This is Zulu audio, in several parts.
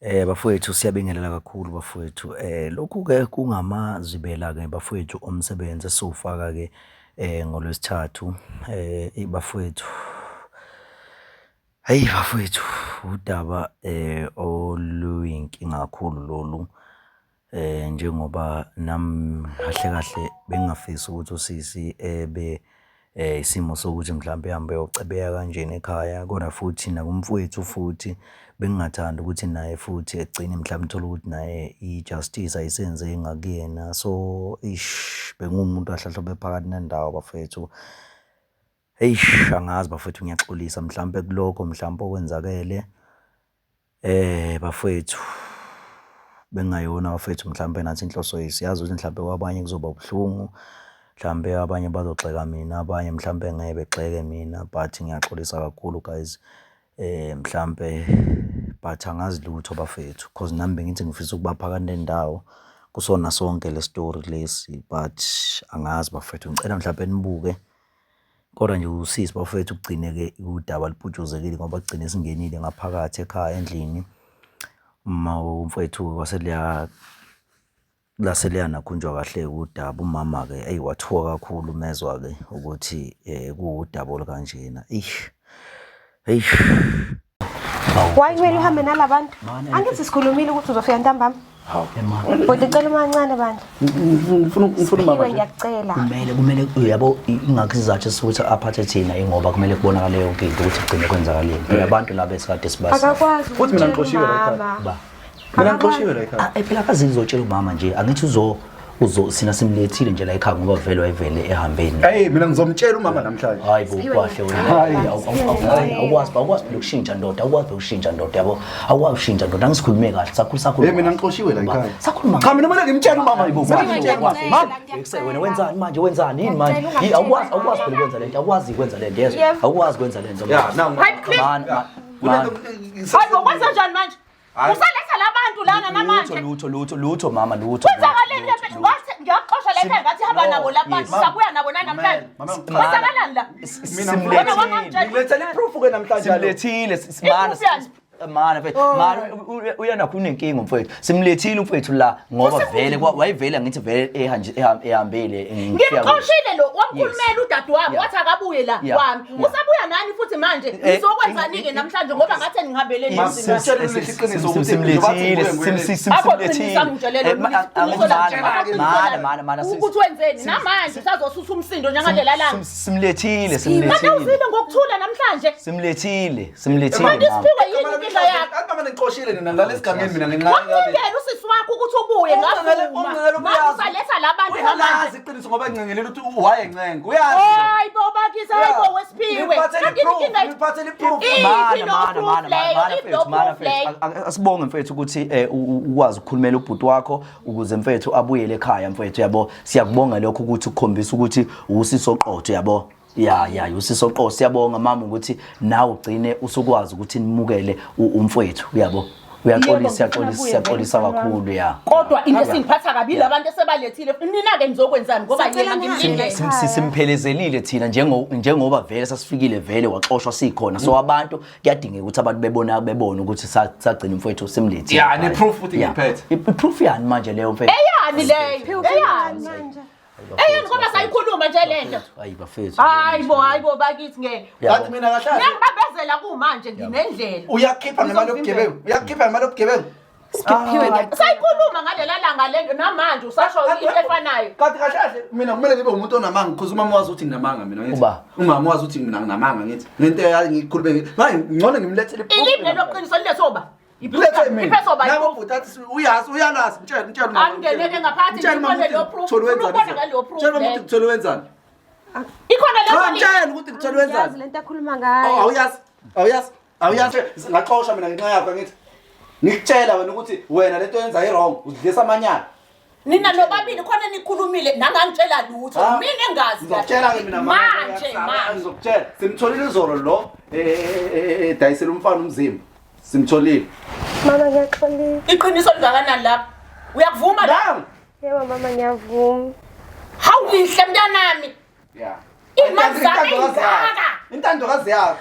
Bafowethu siyabingelela kakhulu bafowethu. Lokhu-ke kungamazwibela-ke bafowethu omsebenzi esiwufaka-ke ngoLwesithathu. Bafowethu, hheyi bafowethu, udaba oluyinkinga kakhulu lolu. Njengoba nami kahle kahle bengingafisi ukuthi usisi ebe isimo sokuthi mhlawumbe ehambe eyocebeka kanjena ekhaya, kodwa futhi nakumfowethu futhi bengingathanda ukuthi naye futhi egcine mhlawumbe uthola ukuthi naye i-justice ayisenzeki ngakuyena. So bengumuntu ahlahla bephakathi nendawo bafowethu. Angazi bafowethu, ngiyaxolisa mhlawumbe kulokho mhlawumbe okwenzakele. Bafowethu, bengayona bafowethu mhlawumbe nathi inhloso siyazi ukuthi mhlawumbe kwabanye kuzoba ubuhlungu, mhlawumbe abanye bazogxeka mina, abanye mhlawumbe ngeke begxeke mina, but ngiyaxolisa kakhulu guys. Mhlawumbe but angazi lutho bafethu, cause nami bengithi ngifisa ukuba phakathi nendawo kusona sonke le story lesi, but angazi bafethu, ngicela mhlawumbe nibuke. Kodwa nje usisi bafethu kugcine-ke udaba liputshuzekile ngoba kugcine singenile ngaphakathi ekhaya endlini. Umfowethu laseliya nakhunjwa kahle udaba. Umama-ke wathuka kakhulu mezwa-ke ukuthi kuwudaba olukanjena. Why kumele uhambe nalabantu? Angithi sikhulumile ukuthi uzofika ntambama. Kodwa icela umancane bantu. Ngifuna mama. Ngiyacela. Kumele yabo ingakho sizathu sokuthi aphathe thina ingoba kumele kubonakale yonke into ukuthi kugcine kwenzakaleni. Phela abantu laba esikade sibazi. Akakwazi. Futhi mina ngixoshiwe la ekhaya. Ba. Mina ngixoshiwe la ekhaya. Phela akazi ngizotshela umama nje, angithi sina simlethile nje la ekhaya ngoba vele wayevele ehambeni. Mina ngizomtshela umama namhlanje. Hayi bo, kahle wena. Awukwazi ukushintsha ndoda, awukwazi ukushintsha ndoda yabo. Awukwazi ukushintsha ndoda, angisikhulume kahle, sakhuluma. Mina ngixoshiwe la ekhaya. Sakhuluma. Cha mina kumele ngimtshele umama yibo. Mama, wena wenzani manje? Wenzani yini manje? Awukwazi phela ukwenza lento, awukwazi ukwenza lento, yezwa. Awukwazi ukwenza lento. Yeah, now. Hayi ngokwenza kanjani manje? Usaletha labantu lana namanje. Lutho mama, lutho. Kwenzakaleni lapha? Ngathi ngiyaxosha la ekhaya ngathi hamba nabo labantu. Sabuya nabo namhlanje. Kwenzakalani la? Mina ngilethele proof ke namhlanje. Simlethile mana mfethu, uyana kunenkinga mfethu. Simlethile mfethu la ngoba vele wayivele ngithi vele ehambile ngixoshile lo wamkhulumela udadu wami wathi akabuye la wami. Usabuya nani futhi manje? Ngizokwenzani ke namhlanje ngoba ngathi ngihambele emzini. Mana ukuthi wenzeni namanje usazosusa umsindo njengalela langa. Simlethile. Manje uzile ngokuthula namhlanje. Simlethile. Manje siphiwe yini? Mama ngixoshile nina la lesigameni mina ngenxa ngiyangena usisi wakho ukuthi ubuye ngavuma usaletha labantu ngamanje iqiniso ngoba ngincengelela ukuthi wayencenga uyazi hayi bo bakisa hayi bo wesiphiwe ngiphathele proof mana asibonge mfethu ukuthi ukwazi ukukhulumela ubhuti wakho ukuze mfethu abuyele ekhaya mfethu yabo. Siyakubonga lokho ukuthi ukukhombisa ukuthi usisi oqotho yabo. Usisi oqotho. Siyabonga mama ukuthi nawe ugcine usukwazi ukuthi nimukele umfowethu yabo. Siyaxolisa kakhulu ya. Kodwa into esingiphatha kabi labantu esebalethile nina ke nizokwenzani ngoba yena ngimlindele. Simpelezelile thina njengoba vele sasifikile vele waxoshwa sikhona. So abantu kuyadingeka ukuthi abantu bebone ukuthi sagcina umfowethu simlethile. Ne proof futhi ngiphethe. Iproof yani manje leyo mfethu. Eyani leyo? Eyani manje? Ngoba sayikhuluma nje lento. Hayi bafethu. Hayi bo bakithi ngeke. Yathi mina kahle. Ngiyangibabezela kumanje nginendlela. Uyakhipha nemali yobugebengu. Sayikhuluma ngalela langa lento namanje usasho into efanayo. Kanti kahle mina kumele ngibe umuntu onamanga because umama wazi ukuthi nginamanga mina ngithi. Umama wazi ukuthi mina nginamanga ngithi. Ngento engikhulube manje ngcono ngimlethele proof. Ilimi loqiniso lilethoba. Nabo futhi athi uyalazi mtshela angeneke ngaphakathi ngibone lo proof ubona ngalo proof tshela ukuthi ngithola wenzani ikhona leyo mtshela ukuthi ngithola wenzani yazi lento akhuluma ngayo awuyazi ngaxoshwa mina ngenxa yakho ngithi ngikutshela wena ukuthi wena lento yenza i-wrong udlisa amanyala nina nobabili khona nikhulumile nangangitshela lutho mina engazi ngizokutshela ke mina manje ngizokutshela simtholile izolo lo dayisela umfana umzimba simtholile. Mama ngiyaxolisa. Iqiniso lingakanani lapha? Uyakuvuma la? Yebo mama ngiyavuma. Hawulihle mntanami. Yeah. Imazana ingaka. Intandokazi yakho.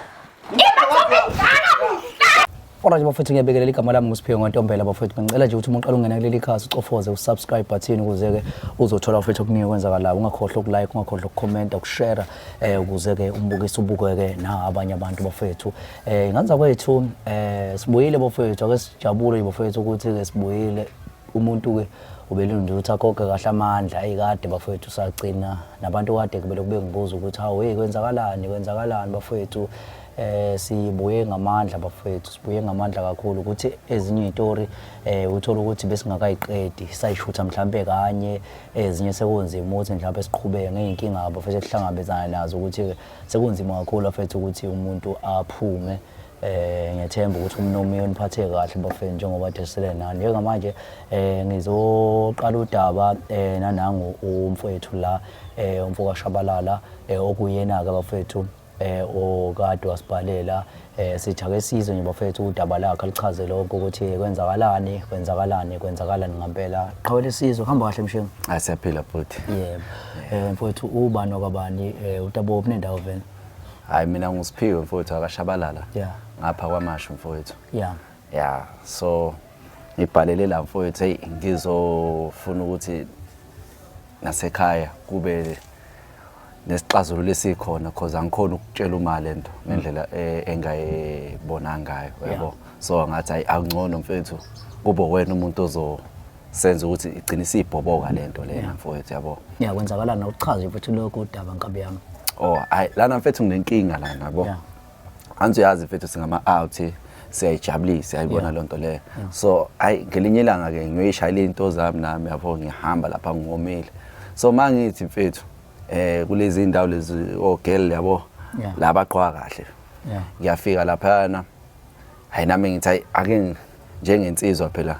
Imazana ingaka. Alright bafethu ngiyabekelela igama lami nguSiphiwe Ntombela bafethu ngicela nje ukuthi umuntu ungena kuleli khasi ucofoze usubscribe button ukuze ke uzothola bafethu okuningi kwenzakalayo ungakhohlwa ukulike ungakhohlwa ukucomment ukushare ukuze ke umbukise ubukeke na abanye abantu bafethu nganza kwethu sibuyile bafethu ake sijabule bafethu ukuthi ke sibuyile umuntu ke ubelunje ukuthi akhokhe kahle amandla ayikade bafethu sagcina nabantu kade kubele kube ngibuza ukuthi hawu hey kwenzakalani bafethu sibuye ngamandla bafethu sibuye ngamandla kakhulu ukuthi ezinye izitori uthola ukuthi besingakayiqedi sayishutha mhlambe kanye ezinye sekunzima ukuthi mhlambe siqhubeke ngeinkinga abafethu esihlangabezana nazo ukuthi sekunzima kakhulu bafethu ukuthi umuntu aphume ngiyathemba ukuthi umnomi uniphathe kahle bafethu njengoba desele nani njengamanje ngizoqala udaba nanangu umfowethu la umfoka Shabalala okuyena ke bafethu okade wasibhalela sithi ake sizwe nje bafethu udaba lakhe lichaze lokho ukuthi kwenzakalani ngempela qhawele sizwe hamba kahle mshengu asiyaphila futhi yebo mfowethu ubani wakabani utabo nendawo vele hayi mina nguSiphiwe mfowethu akaShabalala ngapha kwaMashu mfowethu so ngibhalele la mfowethu hey ngizofuna ukuthi nasekhaya kube nesixazululo esikhona because angikhona ukutshela uma lento ngendlela engayibona ngayo yabo so ngathi ayi angcono mfethu kube wena umuntu ozosenza ukuthi igcine isibhoboka lento lena mfowethu yabo kwenzakalana uchaze futhi lokho udaba nkabi yami hayi lana mfethu nginenkinga lana yabo anzi uyazi mfethu singama out siyayijabulisa siyayibona lonto le so ayi ngelinye ilanga ke ngiyoyishayela into zami nami yabo ngihamba lapha ngomile so mangithi mfethu kulezi indawo lezi ogel yabo la baqhwa kahle ngiyafika lapha hayi nami ngithi ake njengensizwa phela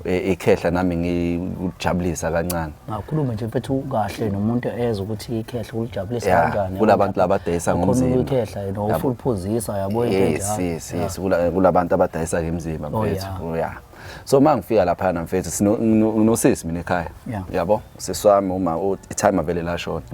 ikhehla nami ngijabulisa kancane ngakhuluma nje mfethu kahle nomuntu ezwe ukuthi ikhehla ulijabulisa kanjani kulabantu labadayisa ngomzimba ikhehla no full phosisa yabo yes kulabantu abadayisa ngemzimba mfethu so mangifika lapha mfethu sinosisi mina ekhaya yabo siswami uma time avele la shona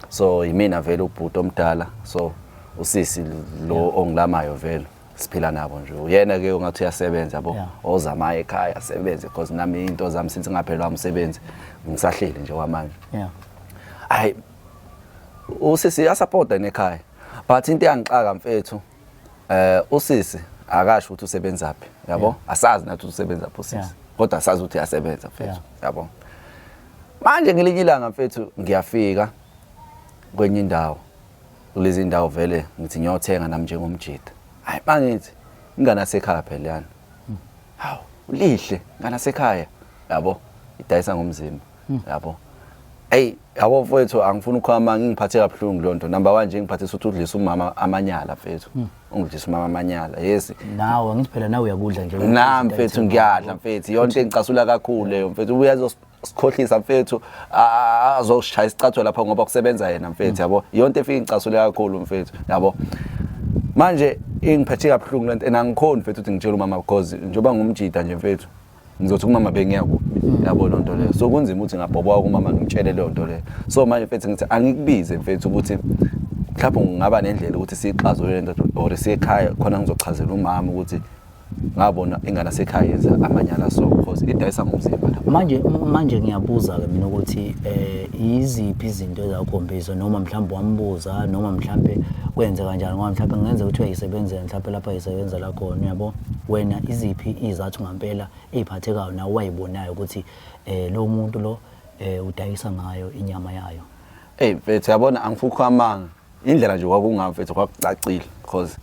so yimina vele ubhuti omdala so usisi lo ongilamayo vele siphila nabo nje uyena ke ungathi uyasebenza yabo ozamayo ekhaya asebenze because nami into zami since ngaphelwa umsebenzi ngisahleli nje kwamanje hayi usisi asupporta nekhaya but into yangixaka mfethu usisi akasho ukuthi usebenza phi yabo asazi nathi usebenza phi usisi kodwa asazi ukuthi uyasebenza mfethu yabo manje ngelinye ilanga mfethu ngiyafika kwenye indawo kulezi indawo vele ngithi ngiyothenga nami njengomjida hayi mangithi inganasekhaya phela yana hawu ulihle nganasekhaya yabo idayisa ngomzimba yabo yabo mfethu angifuni ukukhama ngingiphathe kabuhlungu lonto number 1 nje ngiphathisa ukuthi udlisa umama amanyala mfethu ungidlisa umama amanyala yes nawe ngithi phela nawe uyakudla nje nami mfethu ngiyadla mfethu yonke engicasula kakhulu leyo mfethu uyazosikhohlisa mfethu azoshaya isicathulo lapha ngoba kusebenza yena mfethu yabo yonke efika ngicasule kakhulu mfethu yabo manje ingiphethe kabuhlungu lento enangikhona mfethu ukuthi ngitshela umama because njoba ngumjida nje mfethu ngizothi kumama bengiyakuphi yabo lonto leyo so kunzima ukuthi ngabhobwa kumama ngitshele lonto leyo so manje mfethu ngithi angikubize mfethu ukuthi mhlawumbe ngingaba nendlela ukuthi sixazulule lento or sikhaya khona ngizochazela umama ukuthi ngabona ingane sekhaya yenza amanyala so because idayisa ngomzimba manje ngiyabuza ke mina ukuthi iziphi izinto ezakhombisa noma mhlawumbe wambuza noma mhlawumbe kwenze kanjani ngoba mhlawumbe ngenze ukuthi uyayisebenzela mhlawumbe lapha yisebenza la khona yabo wena iziphi izathu ngempela eziphathekayo nawe wayibonayo ukuthi lo muntu lo udayisa ngayo inyama yayo mfethu yabona angifukho amanga indlela nje kwakungamfethu kwakucacile because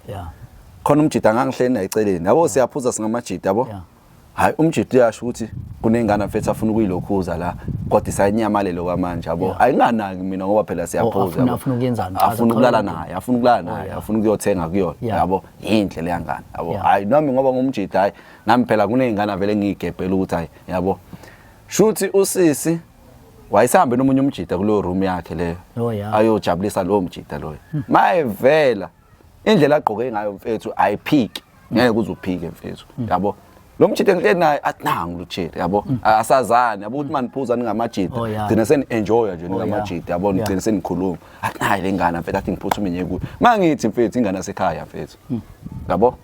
khona umjida ngangihleli naye eceleni yabo siyaphuza singamajida yabo hayi umjida uyasho ukuthi kunengane mfethu afuna ukuyilokhuza la kodwa isayinyama lelo kwamanje yabo ayinganaki mina ngoba phela siyaphuza afuna ukuyenzani afuna ukulala naye afuna ukuyothenga kuyona yabo indlela yangane yabo hayi nami ngoba ngumjida hayi nami phela kunengane vele ngiyigebhela ukuthi hayi yabo shuthi usisi wayisambe nomunye umjida kulo room yakhe leyo ayojabulisa lo mjida loyo mayevela indlela agqoke ngayo mfethu ayiphiki ngeke kuze uphike mfethu yabo lo mjida ngile naye athi nangu luchile yabo asazani yabo ukuthi maniphuza ningamajida gcina seni enjoy nje ningamajida yabo ngicina senikhuluma athi nayi lengane mfethu athi ngiphuthume nje kuyo mangithi mfethu ingane yasekhaya mfethu yabo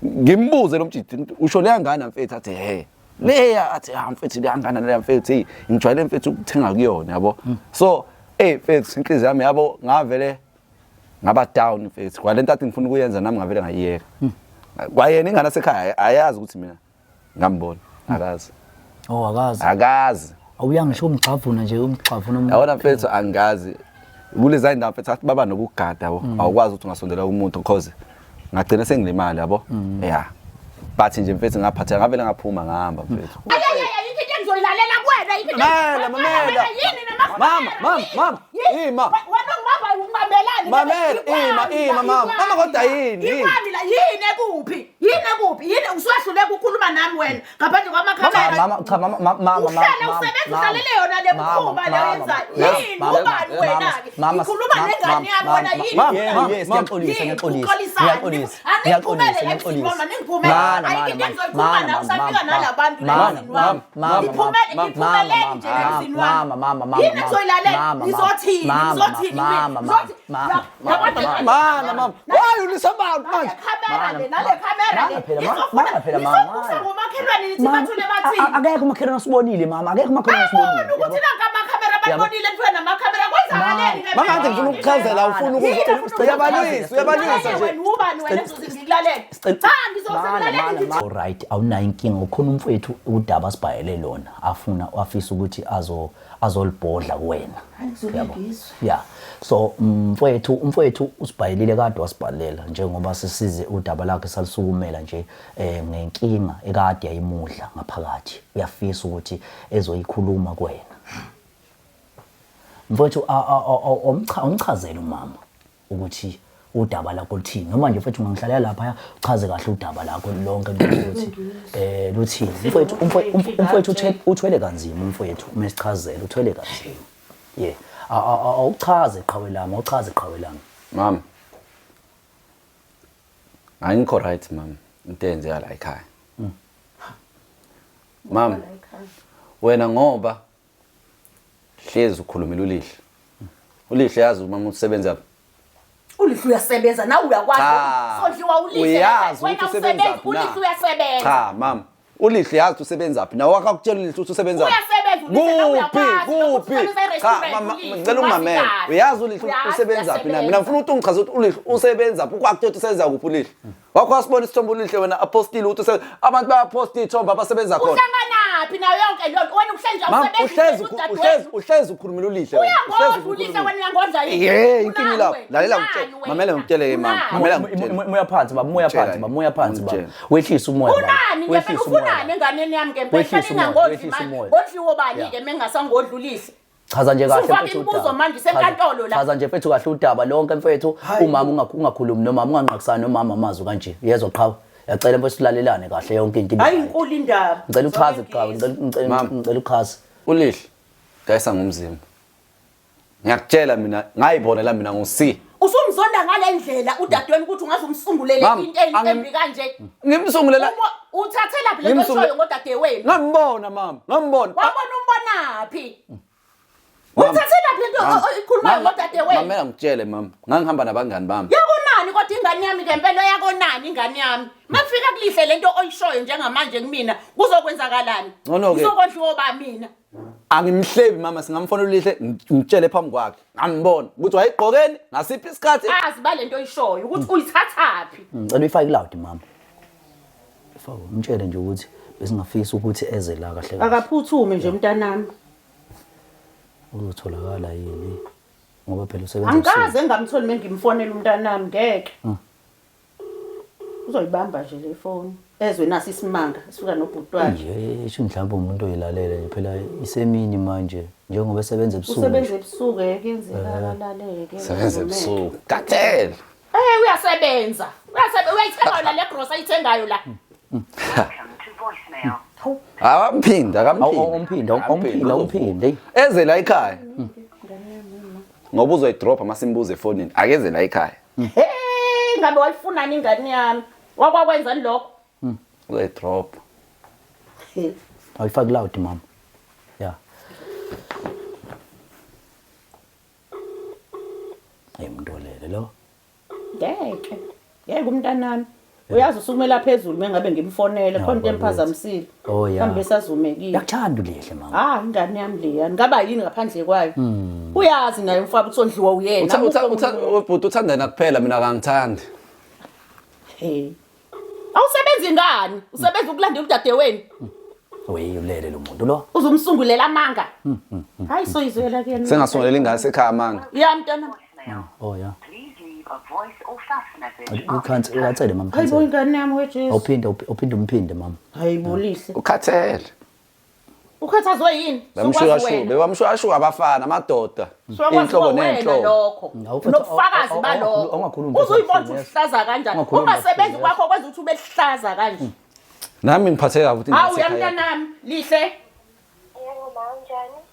ngimbuze lo mjidi usho leyangana mfethu athi he leya athi mfethu leyangana leya mfethu ngijwayele mfethu ukuthenga kuyona yabo so mfethu inhliziyo yami yabo ngavele ngaba down mfethu kwalento athi ngifuna ukuyenza nami ngavele ngayiyeka kwayena ingane sekhaya ayazi ukuthi mina ngambona akazi akazi awuyangisho umgxavuna nje umgxavuna yabona mfethu angazi kuleza indawo mfethu athi baba nokugada yabo awukwazi ukuthi ungasondela kumuntu because ngagcina sengilimali yabo yeah bathi nje mfethu ngaphatha ngavele ngaphuma ngahamba mfethu yini engizoyilalela kuwena mama ima mama kodwa yini yini usuyahluleka ukukhuluma nami wena ngaphandle kwamakhamera uhlale yona le mkhuba leyo yenzayo yini ubani wena-ke ngikhuluma nengane yami wena mama why ulisa abantu manje akekho umakhelwane osibonile mama akekho umakhelwane osibonile manje ngifuna ukuchazela ufuna ukuthi uyabalisa nje alright awunayo inkinga ukhona umfowethu udaba asibhayele lona afisa ukuthi azolibhodla kuwena yabo yeah so umfowethu usibhayelile kade wasibhalela njengoba sisize udaba lakhe salisukumela nje ngenkinga ekade yayimudla ngaphakathi uyafisa ukuthi ezoyikhuluma kuwena mfowethu umchazela umama ukuthi udaba lakho luthini noma nje mfowethu ungangihlalela lapha uchaze kahle udaba lakho lonke ukuthi luthini umfowethu uthwele kanzima umfowethu umesichazela uthwele kanzima yeah awuchaze qhawe lami awuchaze qhawe lami mama ayikho right mama into enzeka la ekhaya mama wena ngoba hlezi ukhulumela ulihle yazi mama usebenza ulihle uyasebenza nawe uyakwazi sondliwa ulihle wena usebenza ulihle uyasebenza cha mama ulihle yazi usebenza phi nawe akakutshela ulihle ukuthi usebenza kuphi cha mama ngicela ungimamele uyazi ulihle usebenza phi mina ngifuna ukuthi ungichaze ukuthi ulihle usebenza phi kwakuthe usebenza kuphi ulihle wakho wasibona isithombe ulihle wena apostile ukuthi abantu bayaposta ithombe abasebenza khona uhlangana nayo yonke lonto wena uhlezi ukhulumela ulihle ulihle wena uyangodla yini inkingi lapho lalela mamela ngitshele mama mamela moya phansi baba moya phansi baba wehlisa umoya unani ngempela ufunani enganeni yami ngempela inangodli manje odliwo bani ke mengasangodlulisi chaza nje kahle mfethu imibuzo manje senkantolo la chaza nje mfethu kahle udaba lonke mfethu umama ungakhulumi nomama ungaqhaqisana nomama amazwi kanje yezwa qhawe yacela mfethu silalelane kahle yonke into hayi inkulu indaba ngicela uchaze qhawe ngicela uchaze ulihle dayisa ngumzimba ngiyakutshela mina ngayibonela mina ngosi usumzonda ngalendlela udadweni ukuthi ungaze umsungulele into embi kanje ngimsungulela uthathe laphi le nto shoyo ngodadewenu ngambona mama ngambona wabona umbonaphi uthathe laphi le nto ikhuluma ngodadewenu mamela ngitshele mama ngangihamba nabangani bami yakonani kodwa ingane yami ngempela yakonani ingane yami mafika kulihle lento oyishoyo njengamanje kumina kuzokwenzakalani uzokondliwa ba mina angimhlebi mama singamfonela ulihle ngitshele phambi kwakhe ngambona ukuthi wayigqokeni ngasiphi isikhathi aziba lento oyishoyo ukuthi uyithathaphi ngicela uyifake loud mama ifake umtshele nje ukuthi besingafisa ukuthi eze la kahle akaphuthume nje mntanami uzotholakala yini ngoba phela usebenza angikaze ngamtholi mengimfonela umntanami ngeke uzoyibamba nje le phone ezwe nasi isimanga sifika nobhutwana nje isho mhlawumbe umuntu oyilalele nje phela isemini manje njengoba esebenza ebusuku usebenza ebusuku kuyenzeka laleke sebenza ebusuku kathela uyasebenza uyayithenga la le grocery ayithengayo la umphinde eze la ekhaya ngoba uzoyidropha masimbuze efonini akeze la ekhaya ngabe wayifunani ingane yami wakwakwenzani lokho uzoyidrop awuyifaki loud mama yeah ngeke umntanami uyazi usukumela phezulu mengabe ngimfonele khona into emphazamisile hambe sazumekile yakuthanda ulihle mama ingane yami leyani ngaba yini ngaphandle kwayo uyazi naye umfaba uthondliwa uyena ubhuti uthandana kuphela mina akangithandi awusebenzi ngani usebenza ukulandela udadewenu ulele lo muntu lo uzumsungulela amanga hayi soyizwela kuyena sengasungulela ingane sekhaya amanga mntana yeah ucancele mama hayibo ingane yami wejesu uphinde umphinde mama hayibo lihle ukhathele ukhathazwe yini bebamshwashuka abafana amadoda inhlobo nenhlobo nokufakazi balokho uzuyibona uhlaza kanjani ungasebenzi kwakho kwenza ukuthi ube hlaza kanje nami ngiphatheke kabi ukuthi hawu yamntanami lihle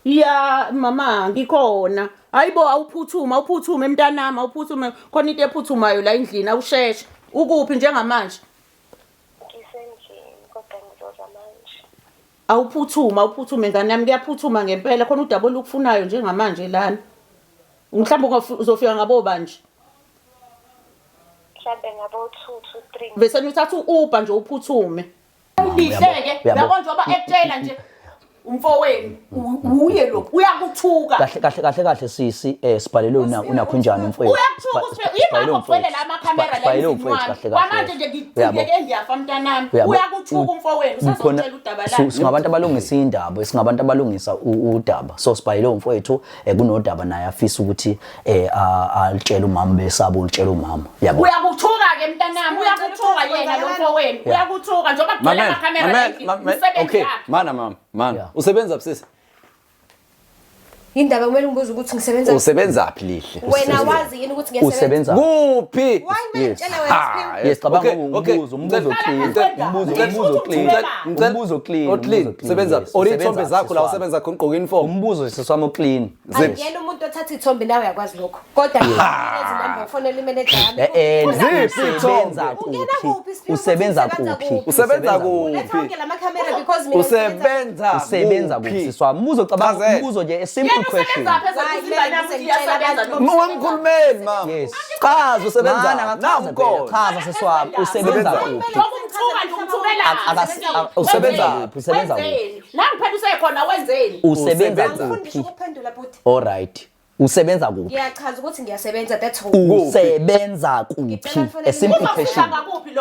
ya mama ngikhona hayibo awuphuthume mntanami awuphuthume khona into ephuthumayo la endlini awusheshe ukuphi njengamanje ngisendlini kodwa ngizoza manje awuphuthume ngane yami kuyaphuthuma ngempela khona udaba olukufunayo njengamanje lana mhlawumbe uzofika ngabo banje mhlawumbe ngabo 2 to 3 bese nithatha uUber nje uphuthume lihleke uyabona njengoba ekutshela nje umfowenu uye lo uyakuthuka kahle sisi sibhalele unakho njani umfowethu uyakuthuka uyimakufonela amakhamera la endlini kwamanje nje ngithike ngiyafa mntanami uyakuthuka umfowenu usazotshela udaba la singabantu abalungisa indaba singabantu abalungisa udaba so sibhalele umfowethu kunodaba naye afisa ukuthi alitshele umama besabo ulitshela umama yabo uyakuthuka ke mntanami uyakuthuka yena lo mfowenu uyakuthuka njengoba kugcwele amakhamera la endlini okay mana usebenza busisi indaba kumele ngibuze ukuthi ngisebenza usebenzaphi lihle wena wazi yini ukuthi ngiyasebenza usebenza kuphi yes cabanga umbuzo clean sebenza orithombe zakho la usebenza khona ugqoka uniform umbuzo seswami clean angiyena umuntu othatha ithombe nawe uyakwazi lokho kodwa izinamba ufonela imanager yami usebenza kuphi letha la camera because mina usebenza kuphi seswami umbuzo cabanga umbuzo nje simple question Mkhulumeni mama yes chaza usebenza namkhona chaza seswami usebenza kuphi usebenza kuphi la ngiphethe usekhona wenzeni usebenza kuphi ukuphendula buti alright usebenza kuphi ngiyachaza ukuthi ngiyasebenza that's all usebenza kuphi a simple question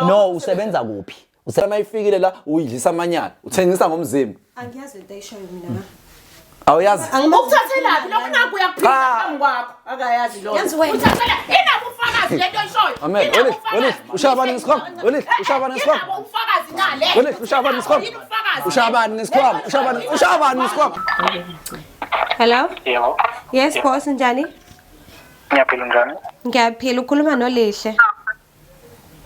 no usebenza kuphi usema ifikile la uyidlisa amanyana uthengisa ngomzimba angiyazi into ayishoyo mina awuyazi ukuthathelaphi lokho naku uyakuphika phambi kwakho akayazi lokho uthathela inabo ufakazi lento oyishoyo amen wena ushabani ngesikhwama wena ushabani ngesikhwama ufakazi ngale wena ushabani ngesikhwama ushabani ngesikhwama ushabani ngesikhwama hello yebo yes boss njani ngiyaphila njani ngiyaphila ukhuluma nolihle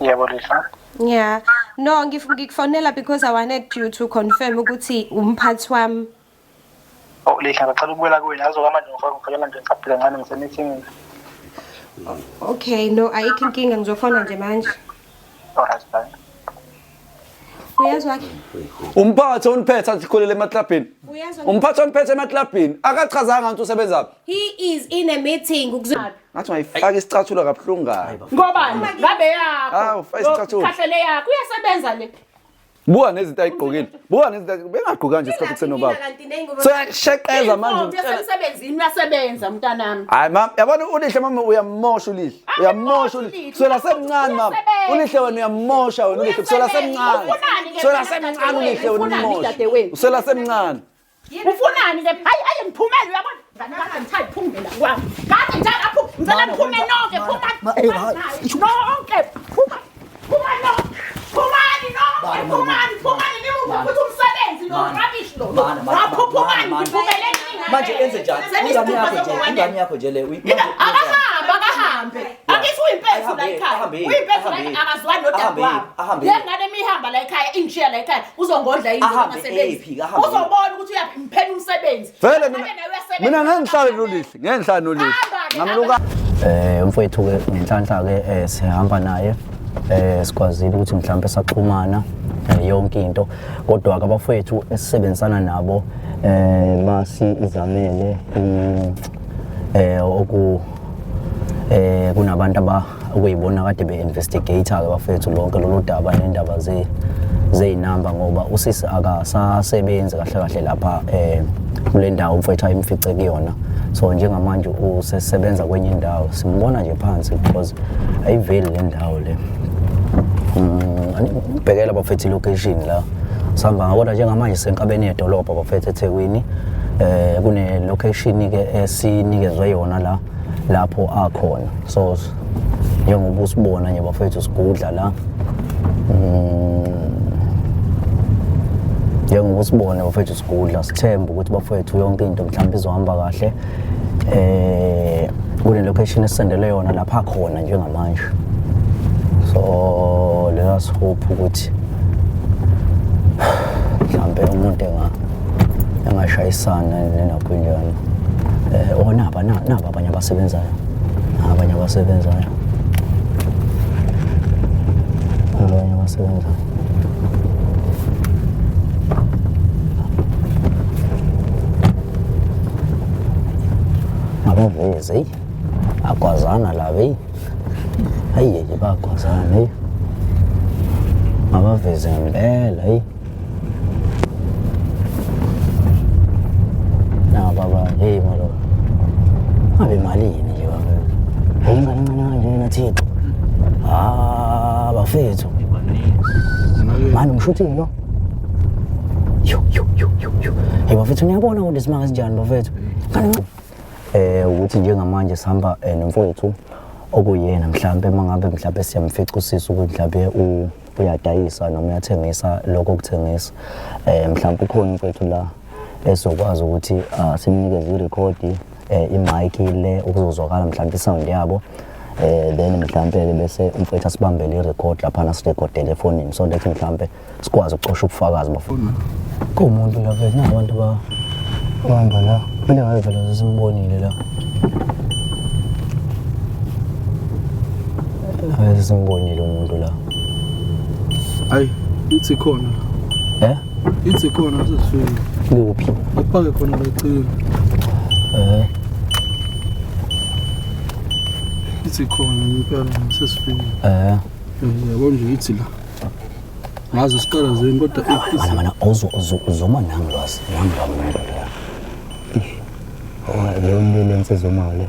yebo lihle yeah no ngikufonela because I wanted you to confirm ukuthi umphathi wami lihle ngicela ukubuyela kuwena azoka manje ngifakela nje ngisaphila ngane ngisemeeting okay no ayikho inkinga ngizofona nje manje alright bye uyazwa umphathi oniphethe azikhulele emaklabhini umphathi oniphethe emaklabhini akachazanga ukuthi usebenzaphi he is in a meeting ngathi mayifaka isicathulo kabuhlungu ngayo ngobani ngabe yakho awu faka isicathulo kahlele yakho uyasebenza le buka nezinto ayigqokile buka nezinto bengagqoka nje isikhathi kusenobaba so yasheqeza manje uyasebenzini uyasebenza mntanami hayi mama yabona ulihle mama uyamosha ulihle uyamosha ulihle kusela semncane mama ulihle wena uyamosha wena ulihle kusela semncane kusela semncane ulihle wena umosha kusela semncane ufunani ke hayi ngiphumele uyabona ngani ngithanda iphungela kwami ngathi njalo apho ngicela niphume nonke phuma nonke phumani nimuva ukuthi umsebenzi lo rubbish lo phumani ngivumele manje enze njani ingane yakho nje le akahambe akithi uyimpethu la ekhaya uyimpethu la akazwani nodaba wabo yengane emihamba la ekhaya ingishiya la ekhaya uzongodla yini ngasebenzi uzobona ukuthi uyaphiphela umsebenzi vele mina ngihlale nolihle ngihlale nolihle ngamiluka umfowethu ke ngenhlanhla ke sihamba naye sikwazile ukuthi mhlawumbe saxhumana yonke into kodwa abafowethu esisebenzisana nabo basizamele kunabantu ukuyibona kade be-investigator-ke bafethu lonke lolu daba nendaba zey'namba ngoba usisi akasasebenzi kahle kahle lapha kule ndawo mfethu ayimfice kuyona. So njengamanje usesebenza kwenye indawo simbona nje phansi because ayiveli le ndawo le. Ngibhekela bafethu ilocation la sihamba ngabona njengamanje senkabeni yedolobha bafethu eThekwini. Kune location ke esinikezwe yona lapho akhona. So njengoba usibona nje bafethu sigudla la. Njengoba usibona bafethu sigudla sithemba ukuthi bafethu yonke into mhlawumbe izohamba kahle. Kune location esendele yona lapha khona njengamanje. So let us hope ukuthi mhlawumbe umuntu engashayisana nenakunjani. Naba abanye abasebenzayo. Abanye abasebenzayo. Abavezi akwazana la ve. Hayi bakwazana. Abavezi ngempela hey. Baba hey malo. Abe malini nje baba. Ngingana nje nathixo. Bafethu. Manje umshuthingi lo. Yo. Hey bafethu niyabona ukuthi simanga sinjani bafethu. Ukuthi njengamanje sihamba nomfowethu okuyena mhlambe mangabe mhlambe siyamfica usisi ukuthi mhlambe uyadayisa noma uyathengisa lokho kuthengisa. Mhlambe ukhona umfowethu la esokwazi ukuthi simnikeze irecord imic le ukuzozwakala mhlambe isound yabo then mhlambe bese umfowethu asibambele irecord lapha nasirecordele efonini so that mhlambe sikwazi ukucosha ubufakazi bafuna kumuntu la vele nabantu bahamba la mina ngabe vele simbonile la simbonile umuntu la hayi ithi khona ithi khona sesifike kuphi aphake khona lecile ithi khona impela sesifike yabo nje ithi la ngazi isikala zeni kodwa mana uzoma nangilwazi umuntu la leyo lense zoma le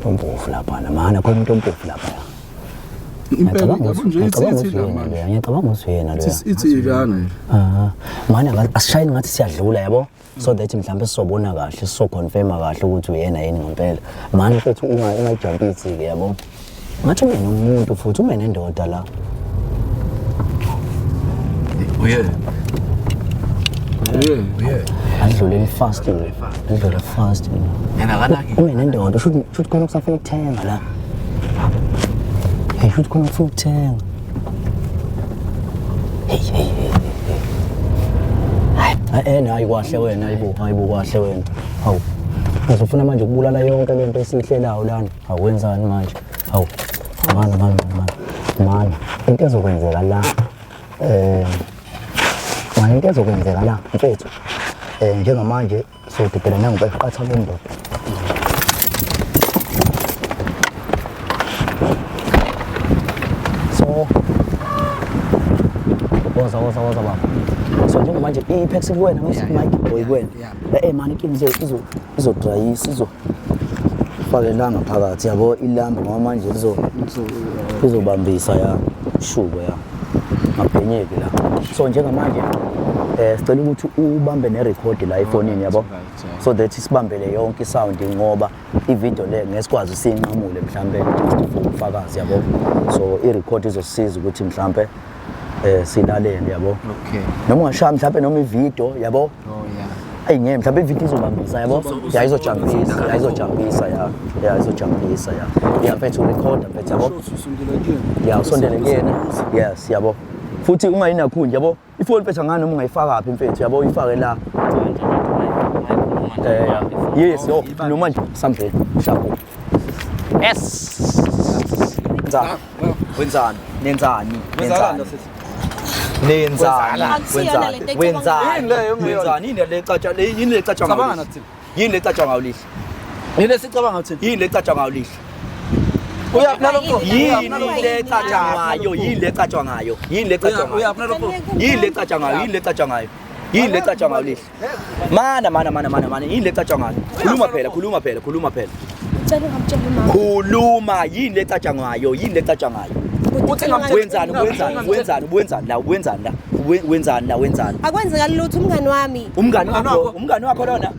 umpofu lapha mana khona umuntu ompofu lapha impela yabo nje ithi la ngiyacabanga usuyena lo ithi ilana mana asishayini ngathi siyadlula yabo so that mhlambe sisobona kahle sizoconfirma kahle ukuthi uyena yini ngempela manje mfethu ungajumpisi ke yabo ngathi mina umuntu futhi uma nendoda la yeah adlule fast yena kanaki uma nendoda should khona kusafuna ukuthenga la hey should khona ufuna ukuthenga hayi kwahle wena hayibo kwahle wena hawu ngizofuna manje ukubulala yonke lento esihlelayo lana awenzani manje hawu mana into ezokwenzeka la into ezokwenzeka la mfethu njengamanje sodibhela nangibeqatha lendoda so woza baba so njengamanje ipex kuwena mic oyikwena man inkinga izodryisa izofake la ngaphakathi yabo ilamba ngoba manje izobambisa ya shubo ya maphenyeki la so njengamanje sicela ukuthi ubambe nerecord la efonini yabo so that sibambele yonke isound ngoba ivideo le ngesikwazi usinqamule mhlambe ufakazi yabo so irecord izosiza ukuthi mhlambe silalele yabo okay noma ungashaya mhlambe noma ivideo yabo ayi ngeke mhlambe ivideo izobambisa yabo izojumpisa ya mfethu record mfethu yabo ya usondele kuyena yes yabo futhi ungayinakhunje yabo ifoni mfethu ngani noma ungayifaka apha mfethu yabo uyifake la yes noma nje something shabu yes wenzani yini le catsha cabanga nathi yini le catsha ngawulihle yini lesicabanga uthini yini le catsha ngawulihle Uyaphi nalokho? Yini le ecatshangwayo? Yini le ecatshangwayo? Yini le ecatshangwayo? Uyaphi nalokho? Yini le ecatshangwayo? Yini le ecatshangwayo? Yini le ecatshangwayo lihle? Mana. Yini le ecatshangwayo? Khuluma phela. Ngicela ungamtsheli mama. Khuluma, yini le ecatshangwayo? Yini le ecatshangwayo? Wenzani la? Akwenzeka lutho umngani wami. Umngani wakho lona?